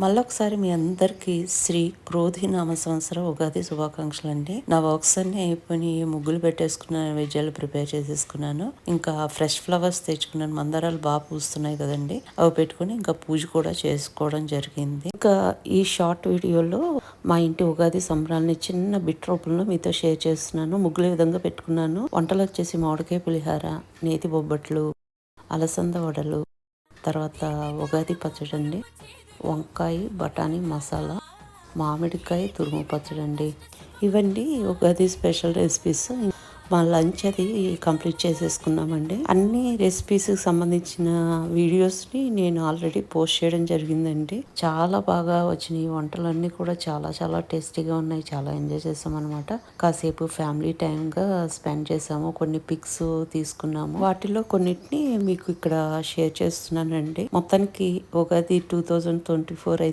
మళ్ళొకసారి మీ అందరికీ శ్రీ క్రోధి నామ సంవత్సర ఉగాది శుభాకాంక్షలు అండి. నా వర్క్స్ అన్నీ అయిపోయి ముగ్గులు పెట్టేసుకున్నాను, నైవేద్యాలు ప్రిపేర్ చేసేసుకున్నాను. ఇంకా ఫ్రెష్ ఫ్లవర్స్ తెచ్చుకున్నాను. మందారాలు బాగా పూస్తున్నాయి కదండి, అవి పెట్టుకుని ఇంకా పూజ కూడా చేసుకోవడం జరిగింది. ఇంకా ఈ షార్ట్ వీడియోలో మా ఇంటి ఉగాది సంబరాలని చిన్న బిట్ రూపంలో మీతో షేర్ చేస్తున్నాను. ముగ్గులు విధంగా పెట్టుకున్నాను. వంటలు వచ్చేసి మామిడికాయ పులిహార, నేతి బొబ్బట్లు, అలసంద వడలు, తర్వాత ఉగాది పచ్చడి అండి, వంకాయ బఠానీ మసాలా, మామిడికాయ తురుము పచ్చడి అండి. ఇవన్నీ ఉగాది స్పెషల్ రెసిపీస్. మా లంచ్ అది కంప్లీట్ చేసేసుకున్నామండి. అన్ని రెసిపీస్కి సంబంధించిన వీడియోస్ని నేను ఆల్రెడీ పోస్ట్ చేయడం జరిగిందండి. చాలా బాగా వచ్చినాయి. వంటలన్నీ కూడా చాలా చాలా టేస్టీగా ఉన్నాయి. చాలా ఎంజాయ్ చేసాం అనమాట. కాసేపు ఫ్యామిలీ టైమ్గా స్పెండ్ చేసాము. కొన్ని పిక్స్ తీసుకున్నాము. వాటిలో కొన్నిటిని మీకు ఇక్కడ షేర్ చేస్తున్నానండి. మొత్తానికి ఉగాది 2024